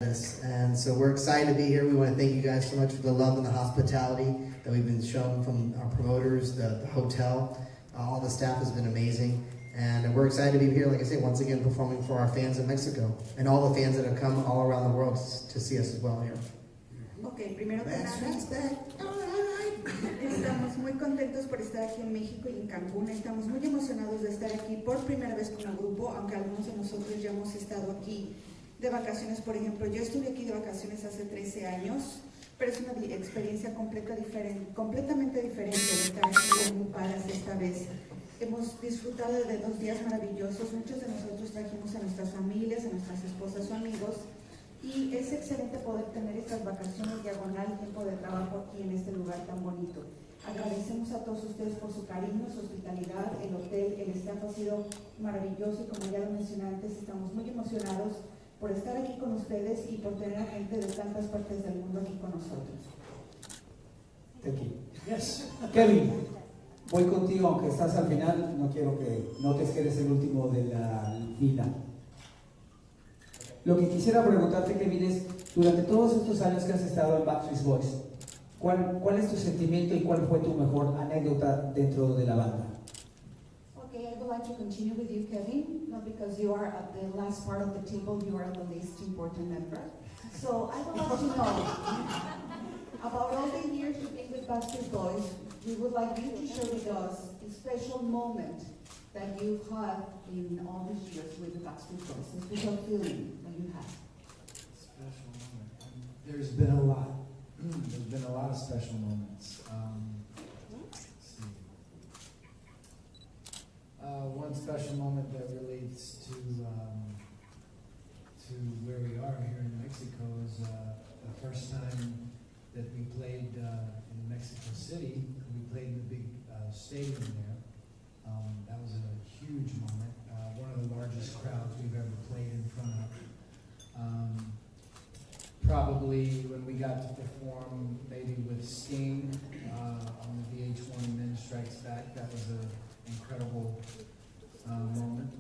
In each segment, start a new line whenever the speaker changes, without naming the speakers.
this. And so we're excited to be here. We want to thank you guys so much for the love and the hospitality that we've been shown from our promoters, the hotel. All the staff has been amazing. And we're excited to be here, like I say, once again performing for our fans in Mexico and all the fans that have come all around the world to see us as well here.
Ok, primero que nada, estamos muy contentos por estar aquí en México y en Cancún. Estamos muy emocionados de estar aquí por primera vez como grupo, aunque algunos de nosotros ya hemos estado aquí de vacaciones. Por ejemplo, yo estuve aquí de vacaciones hace 13 años, pero es una experiencia completamente diferente de estar aquí ocupadas esta vez. Hemos disfrutado de 2 días maravillosos. Muchos de nosotros trajimos a nuestras familias, a nuestras esposas o amigos. Y es excelente poder tener estas vacaciones diagonal, tiempo de trabajo aquí en este lugar tan bonito. Agradecemos a todos ustedes por su cariño, su hospitalidad, el hotel, el staff ha sido maravilloso y como ya lo mencioné antes, estamos muy emocionados por estar aquí con ustedes y por tener a gente de tantas partes del mundo aquí con nosotros.
Thank you. Yes. Kevin, voy contigo, aunque estás al final, no quiero que notes que eres el último de la fila. Lo que quisiera preguntarte, Kevin, es, durante todos estos años que has estado en Backstreet Boys, ¿cuál es tu sentimiento y cuál fue tu mejor anécdota dentro de la banda?
Okay, I would like to continue with you, Kevin, not because you are at the last part of the table, you are the least important member. So I would like to know about all the years you've been with Backstreet Boys. We would like you to share with us a special moment that you've had in all these years with the Backstreet Boys, a special feeling that you had.
Special moment. There's been a lot. There's been a lot of special moments. Let's see. One special moment that relates to where we are here in Mexico is the first time that we played in Mexico City. We played in the big stadium there. That was a huge moment. One of the largest crowds we've ever played in front of. Probably when we got to perform maybe with Sting on the VH1 Men Strikes Back, that was an incredible moment.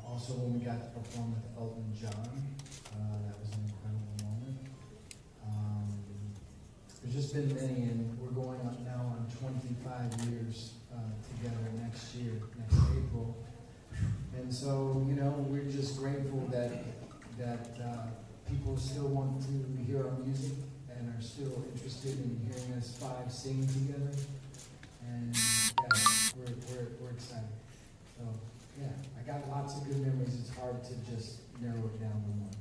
Also when we got to perform with Elton John, that was an incredible moment. There's just been many, and we're going up now on 25 years together next year, next April. And so, you know, we're just grateful that people still want to hear our music and are still interested in hearing us 5 sing together. And yeah, we're excited. So yeah, I got lots of good memories. It's hard to just narrow it down to one.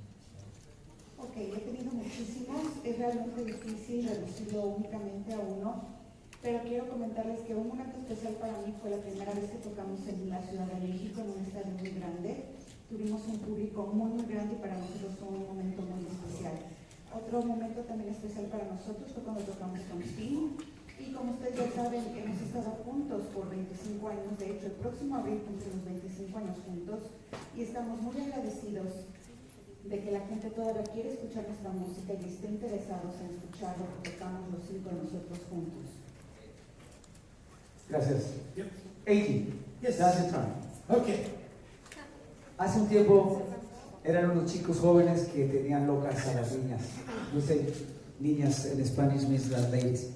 Ok, he tenido muchísimos, es realmente difícil reducirlo únicamente a uno, pero quiero comentarles que un momento especial para mí fue la primera vez que tocamos en la Ciudad de México en un estadio muy grande. Tuvimos un público muy grande y para nosotros fue un momento muy especial. Otro momento también especial para nosotros fue cuando tocamos con Sting. Y como ustedes ya saben, hemos estado juntos por 25 años. De hecho, el próximo abril cumplimos 25 años juntos. Y estamos muy agradecidos de que la gente todavía quiere escuchar nuestra música y esté interesados en escuchar lo que tocamos los 5 de nosotros juntos.
Gracias.
Yep.
Eiji,
Yes.
that's your time.
Okay.
Hace un tiempo eran unos chicos jóvenes que tenían locas a las niñas. No sé, niñas en Spanish means las ladies.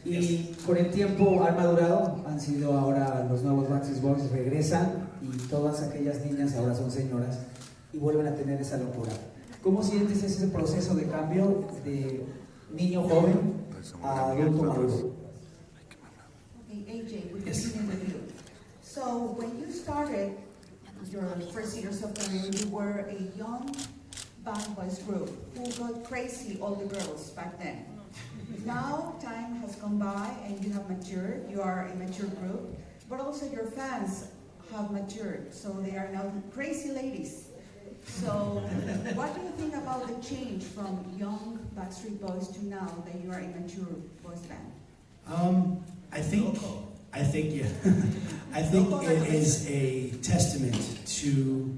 Y con el tiempo han madurado, han sido ahora los nuevos Backstreet Boys, regresan y todas aquellas niñas ahora son señoras y vuelven a tener esa locura. ¿Cómo sientes ese proceso de cambio de niño joven a adulto maduro?
Okay, AJ, we continue with you. So when you started your first years of career, you were a young band boys group who got crazy, all the girls back then. Now time has gone by and you have matured, you are a mature group, but also your fans have matured, so they are now crazy ladies. So what do you think about the change from young Backstreet Boys to now that you are a mature boys band?
I think yeah. I think it is a testament to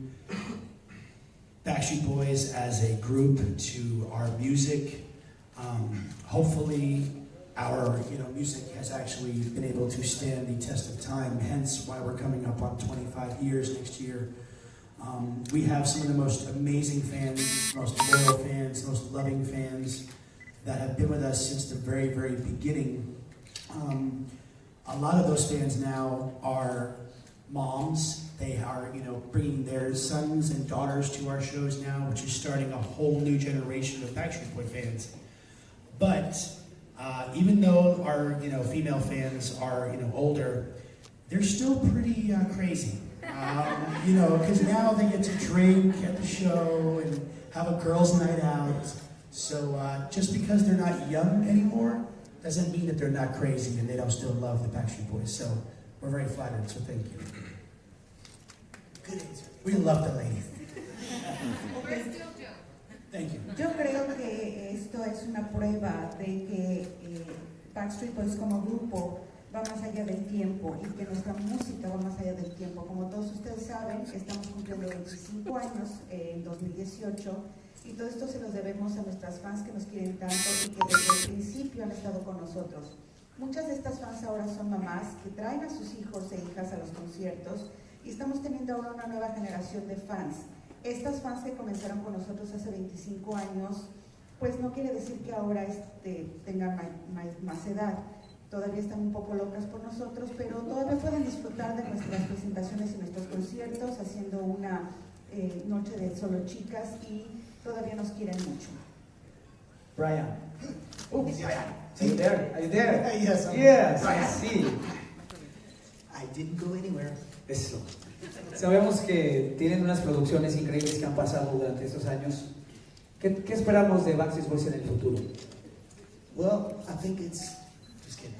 Backstreet Boys as a group, to our music. Hopefully our music has actually been able to stand the test of time, hence why we're coming up on 25 years next year. We have some of the most amazing fans, most loyal fans, most loving fans that have been with us since the very, very beginning. A lot of those fans now are moms. They are, bringing their sons and daughters to our shows now, which is starting a whole new generation of Backstreet Boy fans. But even though our, female fans are, older, they're still pretty crazy. Because now they get to drink at the show and have a girls' night out. So just because they're not young anymore doesn't mean that they're not crazy and they don't still love the Backstreet Boys. So we're very flattered, so thank you. Good answer. We love the lady. Thank you.
Yo creo que esto es una prueba de que Backstreet Boys como grupo va más allá del tiempo y que nuestra música va más allá del tiempo. Como todos ustedes saben, estamos cumpliendo 25 años en 2018 y todo esto se los debemos a nuestras fans que nos quieren tanto y que desde el principio han estado con nosotros. Muchas de estas fans ahora son mamás que traen a sus hijos e hijas a los conciertos y estamos teniendo ahora una nueva generación de fans. Estas fans que comenzaron con nosotros hace 25 años, pues no quiere decir que ahora tengan más edad. Todavía están un poco locas por nosotros, pero todavía pueden disfrutar de nuestras presentaciones y nuestros conciertos, haciendo una noche de solo chicas y todavía nos quieren mucho.
Brian. Oops. Are you there? Are you there?
Yes,
Yes,
Brian.
I see.
I didn't go anywhere.
Eso. Sabemos que tienen unas producciones increíbles que han pasado durante estos años. ¿Qué esperamos de Backstreet Boys en el futuro?
Well, I think it's... Just kidding.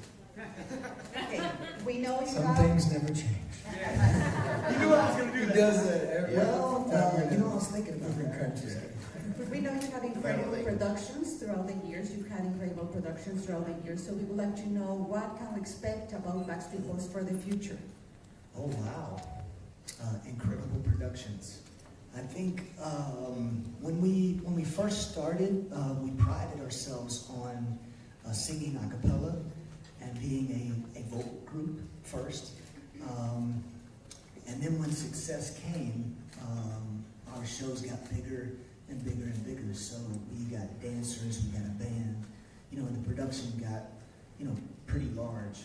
Okay. We know you
Some
have...
things never change.
You knew I was going to do that.
He does it every
Well,
time.
I was thinking about
Different
that.
countries.
We know you have incredible productions throughout the years. You've had incredible productions throughout the years. So we would like to know what can we expect about Backstreet Boys for the future.
Oh wow, incredible productions. I think when we first started, we prided ourselves on singing a cappella and being a vocal group first. And then when success came, our shows got bigger and bigger and bigger. So we got dancers, we got a band, and the production got, pretty large.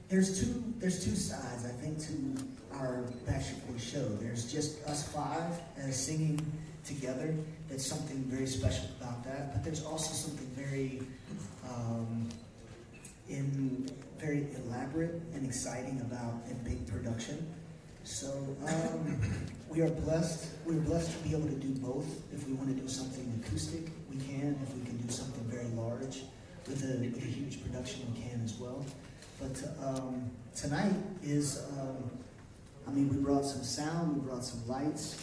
There's two sides, I think, to our Backstreet Boys show. There's just us five as singing together. That's something very special about that. But there's also something very, very elaborate and exciting about a big production. So we are blessed. We're blessed to be able to do both. If we want to do something acoustic, we can. If we can do something very large with a huge production, we can as well. But tonight is, we brought some sound, we brought some lights.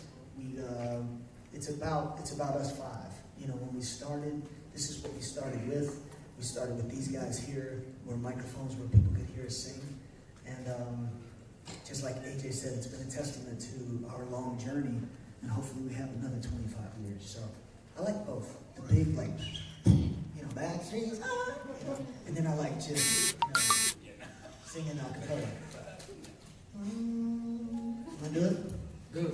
It's about us five. When we started, this is what we started with. We started with these guys here, where microphones, where people could hear us sing. And just like AJ said, it's been a testament to our long journey, and hopefully we have another 25 years. So I like both. The big, Backstreet, and then I like just, singing a cappella. Wanna do it?
Good.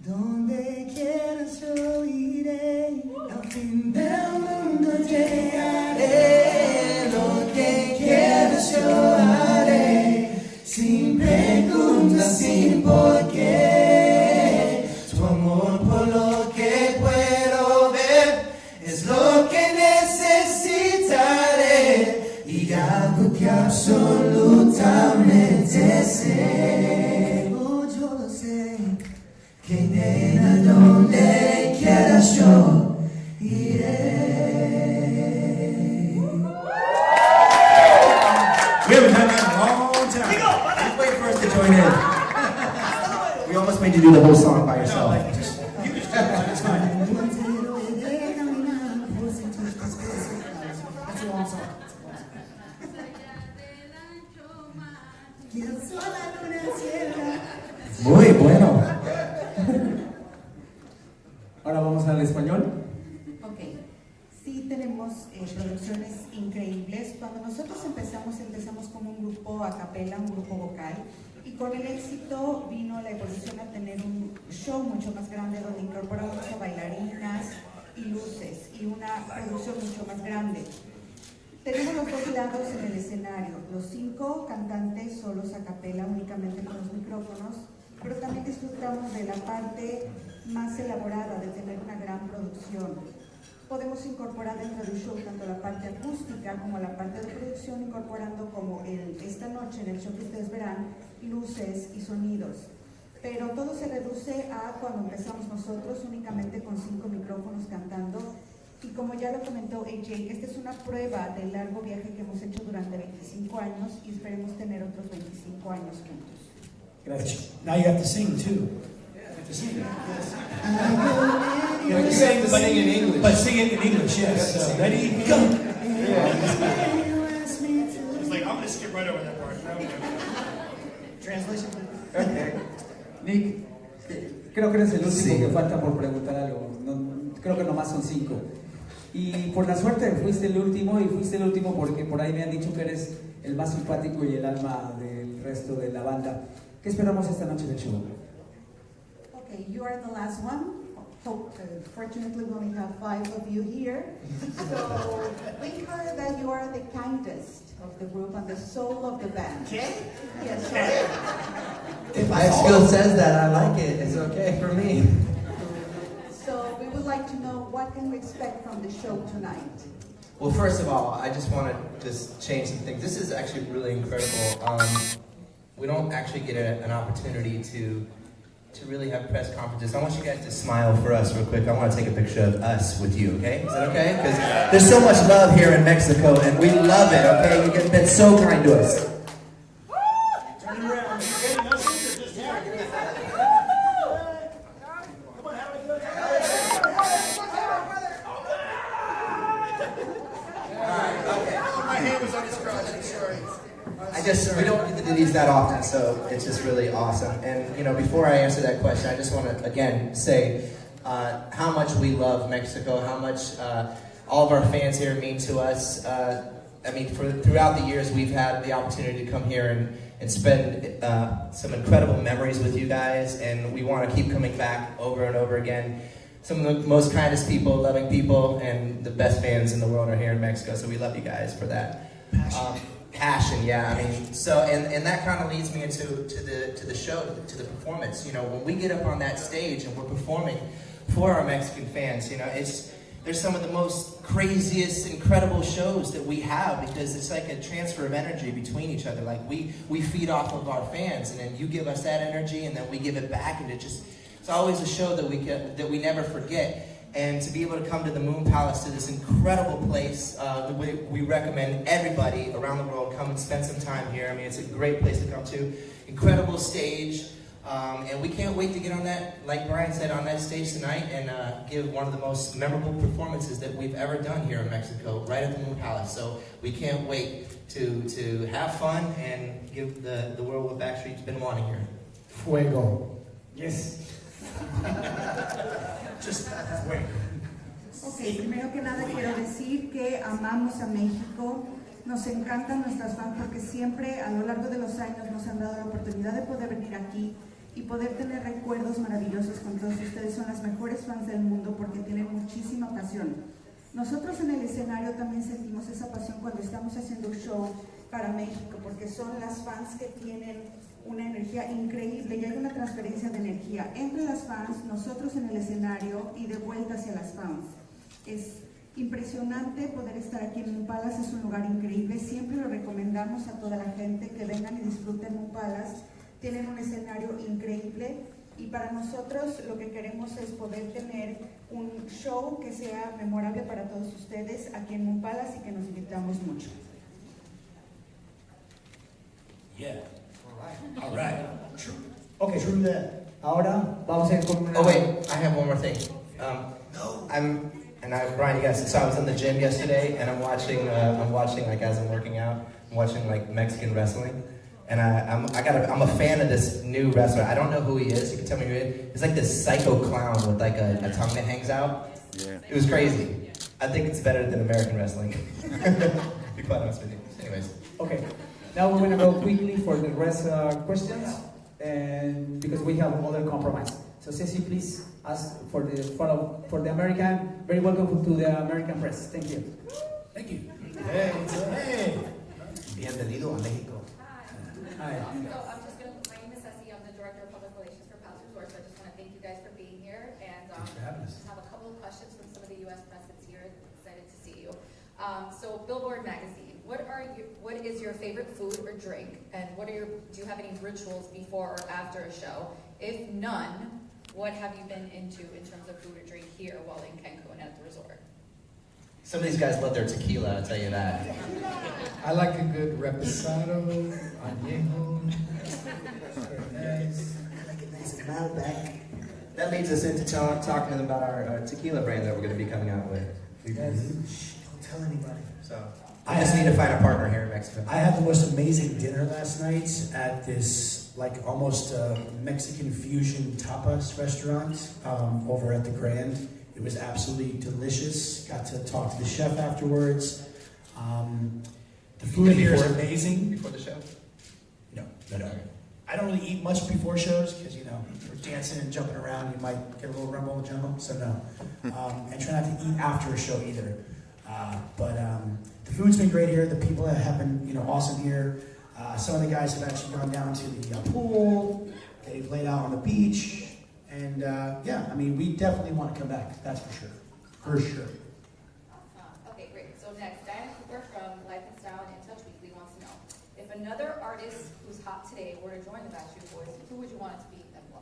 Donde quieras yo iré, al fin del mundo llegaré. Lo que quieras yo haré, sin preguntas, sin por qué. Tu amor por lo que puedo ver es lo que necesitaré, y algo que absolutamente sé. Oh, yo lo sé, que nena, donde quieras yo iré.
We haven't done that in a long time.
Just wait for us to join in. We almost made you do the whole song by yourself.
You just do it. It's fine.
That's a long song. Muy bueno.
Ahora vamos al español.
Ok, sí tenemos producciones increíbles. Cuando nosotros empezamos como un grupo a capela, un grupo vocal, Y con el éxito vino la evolución a tener un show mucho más grande donde incorporamos a bailarinas y luces y una producción mucho más grande. Tenemos los dos lados en el escenario, los 5 cantantes solos a capela únicamente con los micrófonos, pero también disfrutamos de la parte más elaborada de tener una gran producción. Podemos incorporar dentro del show tanto la parte acústica como la parte de producción, incorporando como esta noche en el show que ustedes verán, luces y sonidos. Pero todo se reduce a cuando empezamos nosotros únicamente con 5 micrófonos cantando. Y como ya lo comentó AJ, esta es una prueba del largo viaje que hemos hecho durante 25 años y esperemos tener otros 25 años juntos.
Gracias.
Now you have to sing too. You have to sing.
You have to sing, but sing in English.
But sing it in English, yes. So, ready, go.
It's like, I'm going to skip right over that part.
Translation?
Okay. Nick, creo que eres el último
Sí.
que falta por preguntar algo. Creo que nomás son 5. Y por la suerte fuiste el último, y fuiste el último porque por ahí me han dicho que eres el más simpático y el alma del resto de la banda. ¿Qué esperamos esta noche del show?
Okay, you are the last one. Fortunately, we only have 5 of you here. So we heard that you are the kindest of the group and the soul of the band.
Okay.
Yes, sir.
If my skill says that, I like it. It's okay for me.
So we would like to know what can we expect from the show tonight.
Well, first of all, I just want to just change some things. This is actually really incredible. We don't actually get an opportunity to really have press conferences. I want you guys to smile for us real quick. I want to take a picture of us with you, okay? Is that okay? Because there's so much love here in Mexico, and we love it, okay? You've been so kind to us.
Turn around. Okay, no secret, just Come on, have a good My hand was on his crotch, I'm sorry.
We don't get to do these that often, so it's just really awesome. And, you know, before I answer that question, I just want to, again, say how much we love Mexico, how much all of our fans here mean to us. I mean, throughout the years, we've had the opportunity to come here and spend some incredible memories with you guys, and we want to keep coming back over and over again. Some of the most kindest people, loving people, and the best fans in the world are here in Mexico, so we love you guys for that. Passion, yeah. I mean, so and that kind of leads me into the show, to the performance. You know, when we get up on that stage and we're performing for our Mexican fans, you know, there's some of the most craziest, incredible shows that we have, because it's like a transfer of energy between each other. Like we feed off of our fans, and then you give us that energy, and then we give it back, and it's always a show that we never forget. And to be able to come to the Moon Palace, to this incredible place, we recommend everybody around the world come and spend some time here. I mean, it's a great place to come to. Incredible stage, and we can't wait to get on that, like Brian said, on that stage tonight and give one of the most memorable performances that we've ever done here in Mexico, right at the Moon Palace. So we can't wait to have fun and give the world what Backstreet's been wanting here.
Fuego. Yes.
Just wait.
Ok, primero que nada quiero decir que amamos a México, nos encantan nuestras fans porque siempre a lo largo de los años nos han dado la oportunidad de poder venir aquí y poder tener recuerdos maravillosos con todos ustedes. Son las mejores fans del mundo porque tienen muchísima pasión. Nosotros en el escenario también sentimos esa pasión cuando estamos haciendo un show para México, porque son las fans que tienen una energía increíble y hay una transferencia de energía entre las fans, nosotros en el escenario y de vuelta hacia las fans. Es impresionante poder estar aquí en Moon Palace, es un lugar increíble, siempre lo recomendamos a toda la gente que vengan y disfruten Moon Palace, tienen un escenario increíble y para nosotros lo que queremos es poder tener un show que sea memorable para todos ustedes aquí en Moon Palace y que nos divirtamos mucho.
Yeah. All right.
Ok, ahora vamos a ir con una...
Oh wait, I have one more thing. Brian, you guys, so I was in the gym yesterday, and I'm watching like as I'm working out, I'm watching like Mexican wrestling, and I'm a fan of this new wrestler. I don't know who he is. You can tell me who he is. He's like this psycho clown with like a tongue that hangs out. Yeah. It was crazy. I think it's better than American wrestling. To be quite honest with you. Anyways.
Ok, Now we're going to go quickly for the rest questions, and because we have other compromise. So Ceci, please ask for the American. Very welcome to the American press. Thank you.
Thank you.
Hey.
Bienvenido a México.
Hi.
My name is Ceci. I'm the Director of Public Relations for Past Resort, so I just want to thank you guys for being here. And
Thanks for having us.
just have a couple of questions from some of the U.S. press that's here. Excited to see you. So Billboard Magazine, what is your favorite food or drink? And do you have any rituals before or after a show? If none, what have you been into in terms of food or drink here while in Cancun at the resort?
Some of these guys love their tequila, I'll tell you that.
I like a good reposado, añejo, nice.
I like it nice and mild back.
That leads us into talking to them about our tequila brand that we're going to be coming out with.
Don't tell anybody.
So I just need to find a partner here in Mexico.
I had the most amazing dinner last night at this almost Mexican fusion tapas restaurant over at the Grand. It was absolutely delicious. Got to talk to the chef afterwards. The food here is amazing.
Before the show?
No. I don't really eat much before shows because, we're dancing and jumping around. You might get a little rumble in the jungle, so no. And try not to eat after a show either. But the food's been great here. The people have been, awesome here. Some of the guys have actually gone down to the pool. They've laid out on the beach. And we definitely want to come back. That's for sure. For sure.
Okay, great. So next, Diana Cooper from Life and Style and In Touch Weekly wants to know, if another artist who's hot today were to join the Backstreet Boys, who would you want it to be and why?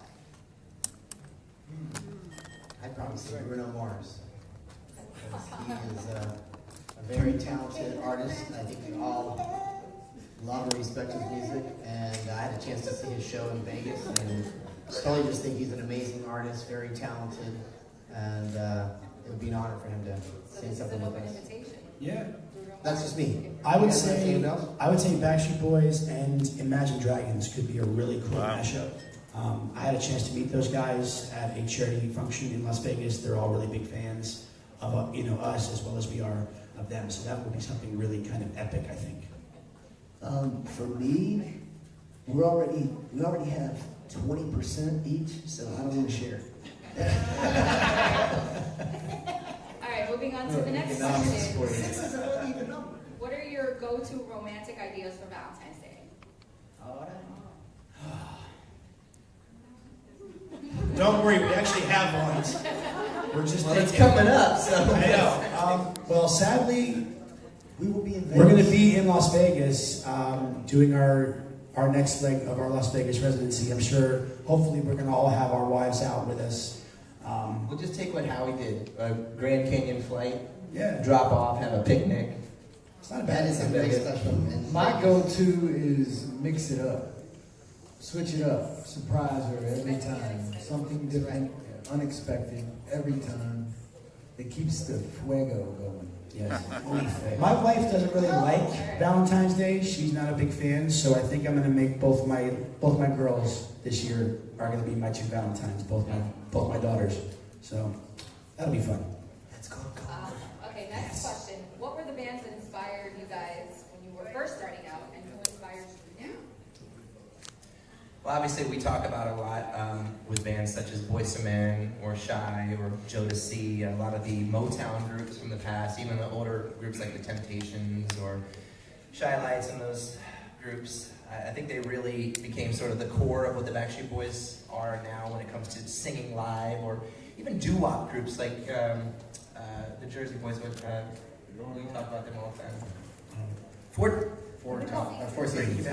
I'd probably say Bruno Mars. He is a very talented artist. I think we all love and respect his music. And I had a chance to see his show in Vegas. And totally just think he's an amazing artist, very talented. And it would be an honor for him to
So
say
this is
something
an
with
open
us.
invitation.
Yeah.
That's just me.
I would
You guys have
say
anything else?
Backstreet Boys and Imagine Dragons could be a really cool mashup. I had a chance to meet those guys at a charity function in Las Vegas. They're all really big fans of us as well as we are of them. So that would be something really kind of epic, I think.
For me, we already have 20% each, so I don't want to share.
All right, moving on to the next
Economics for
question.
you.
This is an uneven number.
What are your go-to romantic ideas for Valentine's Day?
Don't worry, we actually have ones. We're just
It's coming up, so.
I know. Well, sadly,
We will be in Vegas.
we're going to be in Las Vegas doing our next leg of our Las Vegas residency. I'm sure, hopefully, we're going to all have our wives out with us.
We'll just take what Howie did. A Grand Canyon flight,
Yeah,
drop off, have a picnic.
it's not a
That
bad
is a very special. And
My go-to is mix it up. Switch it up. Surprise her every time. Something different, unexpected, every time. It keeps the fuego going.
Yes. My wife doesn't really like Valentine's Day. She's not a big fan, so I think I'm going to make both my girls this year are going to be my two Valentines, both my daughters. So that'll be fun.
Let's go.
Okay, next question. What were the bands that inspired you guys when you were first starting out, and who inspires you now?
Well, obviously, we talk about a lot with bands such as Boyz II Men or Shy or Jodeci, a lot of the Motown groups from the past, even the older groups like The Temptations or Shy Lights and those groups. I think they really became sort of the core of what the Backstreet Boys are now when it comes to singing live, or even doo-wop groups like the Jersey Boys. We talk about them all the time. Four Seasons.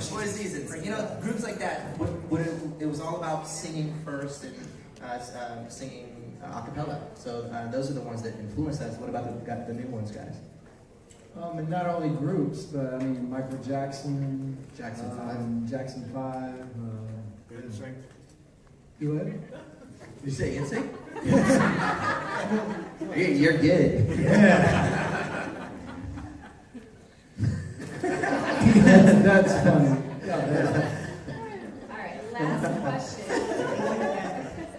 Four Seasons. You know, groups like that. It was all about singing first and singing a cappella. So those are the ones that influenced us. What about the new ones, guys?
And not only groups, but I mean Michael Jackson,
Jackson 5.
Jackson 5.
Good instinct.
You what?
You say NSYNC? You're good.
That's funny.
All right, last question.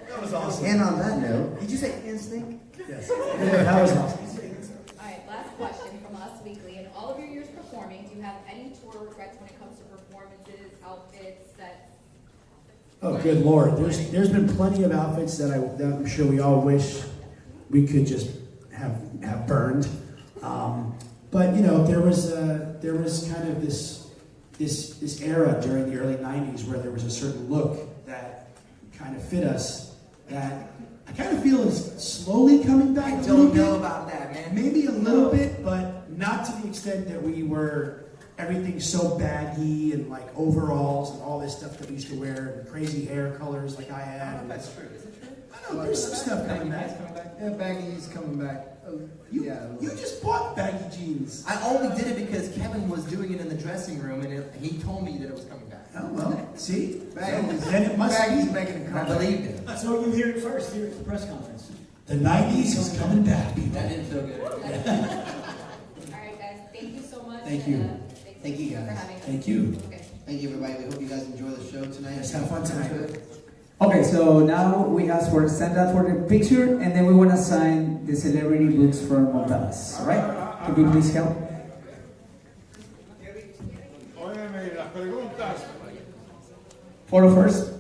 That was awesome.
And on that note, did you say instinct?
Yes. Yeah, that was awesome.
All right, last question from Us Weekly. In all of your years performing, do you have any any tour regrets when it comes to performances, outfits, sets?
Oh, good Lord. There's been plenty of outfits that I'm sure we all wish we could just have burned. But you know, there was kind of this era during the early '90s where there was a certain look that kind of fit us that I kind of feel is slowly coming back.
I don't know about that, man.
Maybe a little bit, but not to the extent that we were everything so baggy and like overalls and all this stuff that we used to wear and crazy hair colors like I had.
That's true. Is it true?
I know there's some stuff coming back.
Yeah, baggy's coming back.
You just bought baggy jeans.
I only did it because Kevin was doing it in the dressing room, and he told me that it was coming back.
Oh well, see,
Baggy's,
then it must
baggy's
be.
making a
I
comeback.
believed it.
So you hear it first here at the press conference.
The '90s is coming back, people.
That didn't feel good.
All right, guys, thank you so much.
Thank you.
Thank you, guys.
For having us.
Thank you.
Okay.
Thank you, everybody. We hope you guys enjoy the show tonight.
Let's have fun tonight.
Okay, so now we ask for a stand up for the picture, and then we want to sign the celebrity books from Montadas. All right? Could you please help?
Óyeme, las preguntas.
Photo first.